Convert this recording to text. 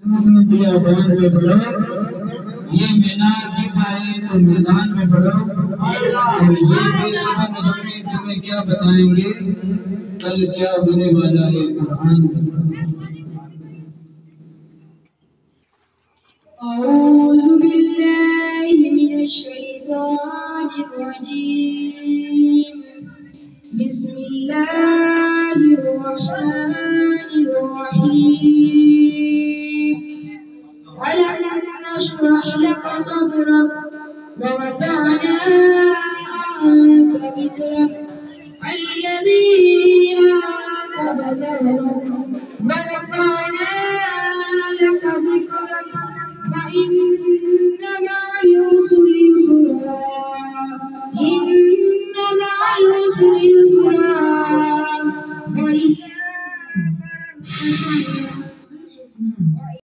बियाबान में पढ़ो, ये मीनार दिखाए तो मैदान में पढ़ो, और ये बेखबर होने तुम्हें क्या बताएंगे कल क्या होने वाला है कुरान में। أعوذ بالله من الشيطان الرجيم بسم الله الرحمن الرحيم ألم نشرح لك صدرك ووضعنا عنك وزرك الذي أنقض ظهرك ورفعنا لك ذكرك فإن مع العسر